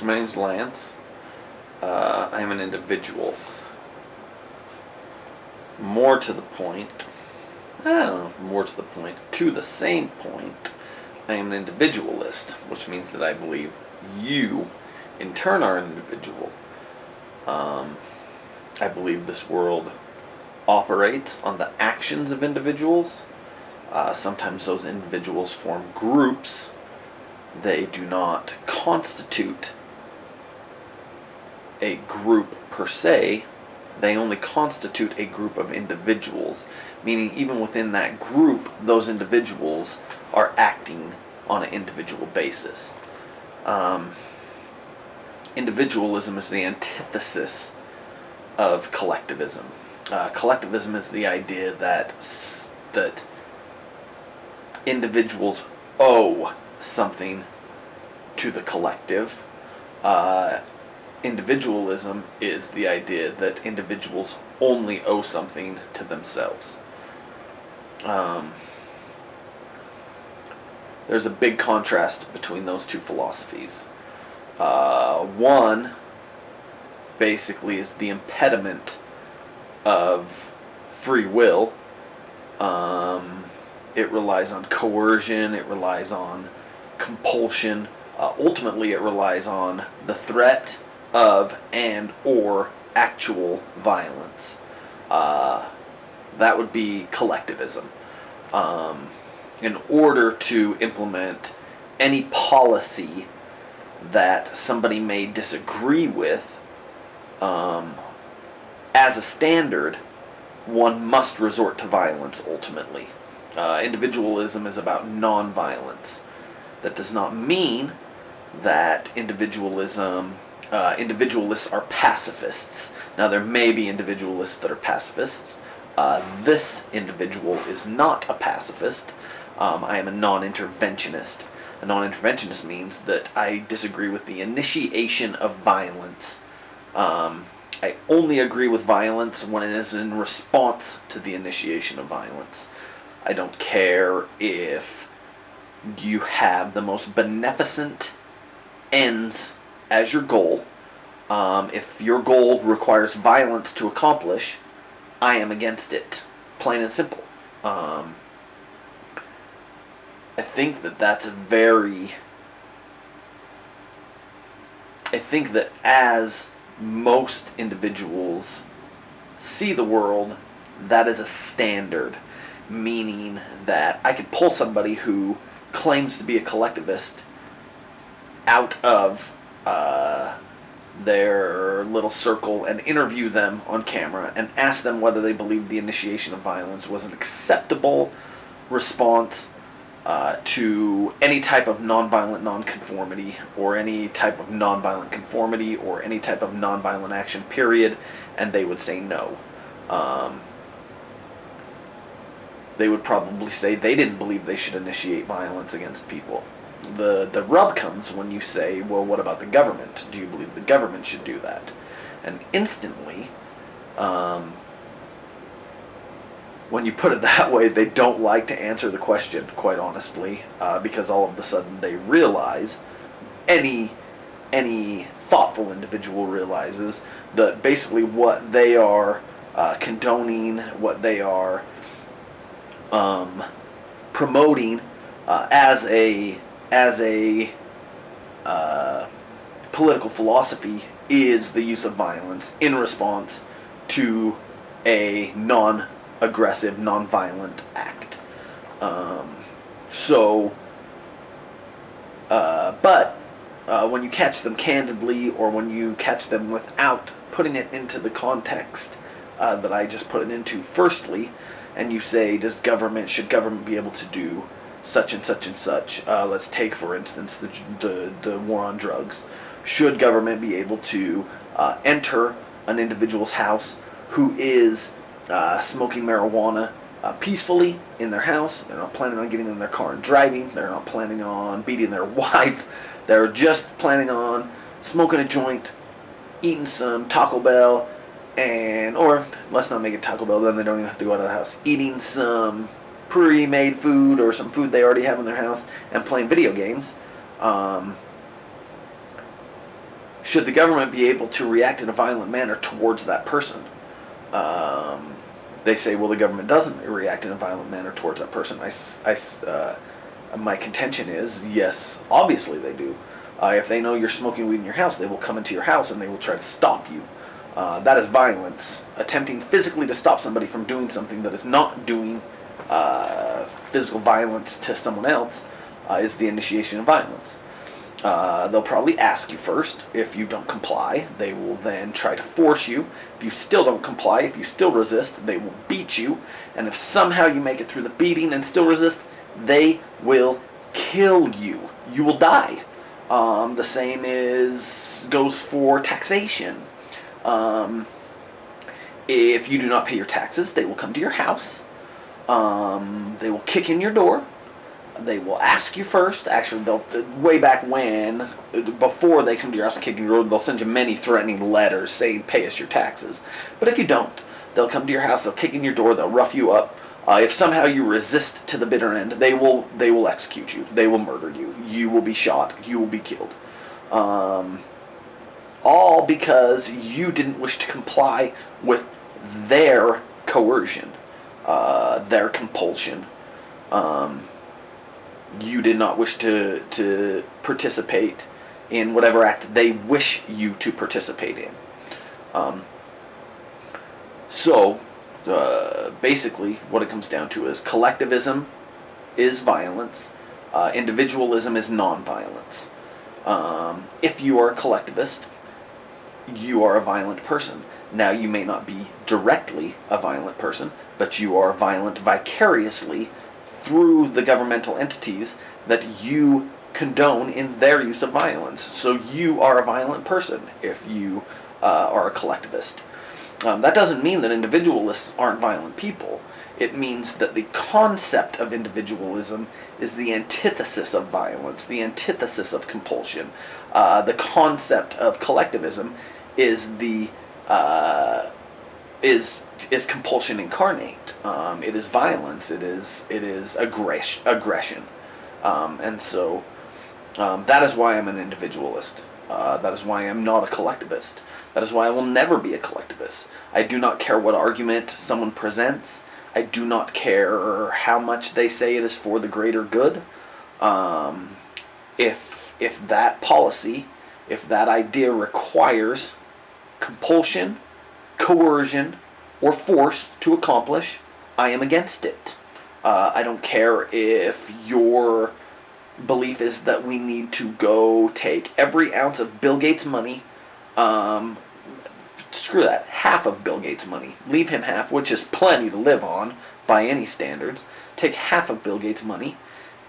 My name's Lance. I am an individual. More to the point, I don't know if more to the point, to the same point, I am an individualist, which means that I believe you, in turn, are an individual. I believe this world operates on the actions of individuals. Sometimes those individuals form groups. They do not constitute a group per se. They only constitute a group of individuals, meaning even within that group, those individuals are acting on an individual basis. Individualism is the antithesis of collectivism. Collectivism is the idea that individuals owe something to the collective. Individualism is the idea that individuals only owe something to themselves. There's a big contrast between those two philosophies. One basically is the impediment of free will. It relies on coercion, it relies on compulsion. Ultimately, it relies on the threat of and or actual violence. That would be collectivism. In order to implement any policy that somebody may disagree with, as a standard, one must resort to violence ultimately. Individualism is about non-violence. That does not mean that individualists are pacifists. Now, there may be individualists that are pacifists. This individual is not a pacifist. I am a non-interventionist. A non-interventionist means that I disagree with the initiation of violence. I only agree with violence when it is in response to the initiation of violence. I don't care if you have the most beneficent ends as your goal. If your goal requires violence to accomplish, I am against it. Plain and simple. I think that that's a very... I think that as most individuals see the world, that is a standard. Meaning that I could pull somebody who claims to be a collectivist out of their little circle and interview them on camera and ask them whether they believe the initiation of violence was an acceptable response to any type of nonviolent nonconformity or any type of nonviolent conformity or any type of nonviolent action, period, and they would say no. They would probably say they didn't believe they should initiate violence against people. The rub comes when you say, well, what about the government? Do you believe the government should do that? And instantly, when you put it that way, they don't like to answer the question, quite honestly, because all of a sudden they realize, any thoughtful individual realizes, that basically what they are condoning, what they are promoting as a political philosophy is the use of violence in response to a non-aggressive, non-violent act. But when you catch them candidly, or when you catch them without putting it into the context that I just put it into firstly, and you say, should government be able to do such and such and such? Let's take, for instance, the war on drugs. Should government be able to enter an individual's house who is smoking marijuana peacefully in their house? They're not planning on getting in their car and driving. They're not planning on beating their wife. They're just planning on smoking a joint, eating some Taco Bell, or let's not make it Taco Bell, then they don't even have to go out of the house, eating some pre-made food or some food they already have in their house and playing video games. Should the government be able to react in a violent manner towards that person? They say, well, the government doesn't react in a violent manner towards that person. My contention is, yes, obviously they do. If they know you're smoking weed in your house, they will come into your house and they will try to stop you. That is violence. Attempting physically to stop somebody from doing something that is not doing physical violence to someone else is the initiation of violence. They'll probably ask you first. If you don't comply, they will then try to force you. If you still don't comply, if you still resist, they will beat you. And if somehow you make it through the beating and still resist, they will kill you. You will die. The same goes for taxation. If you do not pay your taxes, they will come to your house. They will kick in your door. They will ask you first. Actually, way back when, before they come to your house and kick in your door, they'll send you many threatening letters saying, pay us your taxes. But if you don't, they'll come to your house, they'll kick in your door, they'll rough you up. If somehow you resist to the bitter end, they will execute you. They will murder you. You will be shot. You will be killed. All because you didn't wish to comply with their coercion, their compulsion. You did not wish to participate in whatever act they wish you to participate in. Basically, what it comes down to is collectivism is violence, individualism is non-violence. If you are a collectivist, you are a violent person. Now, you may not be directly a violent person, but you are violent vicariously through the governmental entities that you condone in their use of violence. So you are a violent person if you are a collectivist. That doesn't mean that individualists aren't violent people. It means that the concept of individualism is the antithesis of violence, the antithesis of compulsion. The concept of collectivism is is compulsion incarnate. It is violence. It is aggression. And so that is why I'm an individualist. That is why I'm not a collectivist. That is why I will never be a collectivist. I do not care what argument someone presents. I do not care how much they say it is for the greater good. If that policy, if that idea requires compulsion, coercion, or force to accomplish, I am against it. I don't care if your belief is that we need to go take every ounce of Bill Gates' money, screw that, half of Bill Gates' money, leave him half, which is plenty to live on by any standards, take half of Bill Gates' money,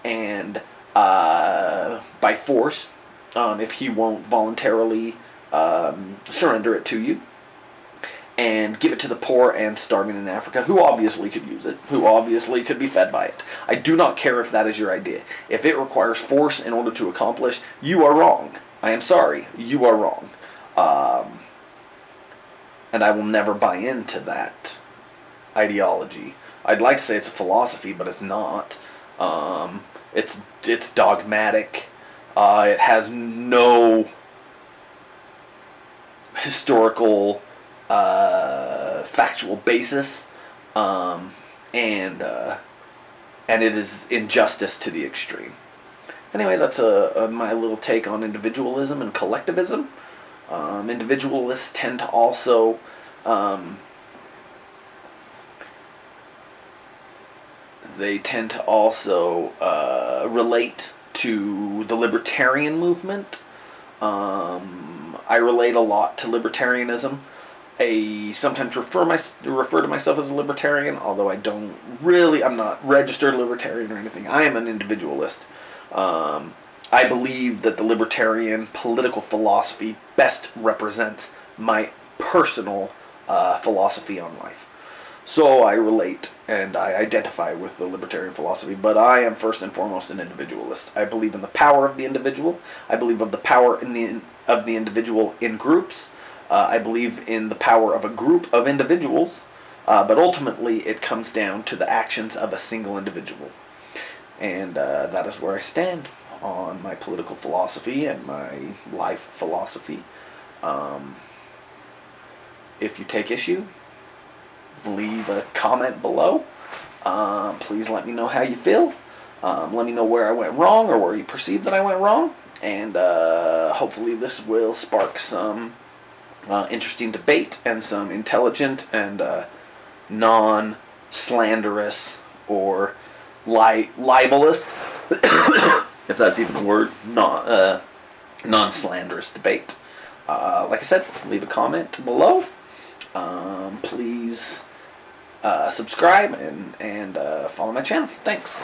and by force, if he won't voluntarily surrender it to you, and give it to the poor and starving in Africa, who obviously could use it, who obviously could be fed by it. I do not care if that is your idea. If it requires force in order to accomplish, you are wrong. I am sorry, you are wrong. And I will never buy into that ideology. I'd like to say it's a philosophy, but it's not. It's dogmatic. It has no historical factual basis, and it is injustice to the extreme. Anyway, that's my little take on individualism and collectivism. Individualists tend to also relate to the libertarian movement. I relate a lot to libertarianism. I sometimes refer to myself as a libertarian, although I'm not registered libertarian or anything. I am an individualist. I believe that the libertarian political philosophy best represents my personal philosophy on life. So I relate and I identify with the libertarian philosophy, but I am first and foremost an individualist. I believe in the power of the individual. I believe of the power of the individual in groups. I believe in the power of a group of individuals, but ultimately it comes down to the actions of a single individual. And that is where I stand on my political philosophy and my life philosophy. If you take issue, leave a comment below. Please let me know how you feel. Let me know where I went wrong or where you perceive that I went wrong. And hopefully this will spark some interesting debate and some intelligent and non-slanderous or libelous, if that's even a word, non-slanderous debate. Like I said, leave a comment below. Please subscribe and follow my channel. Thanks.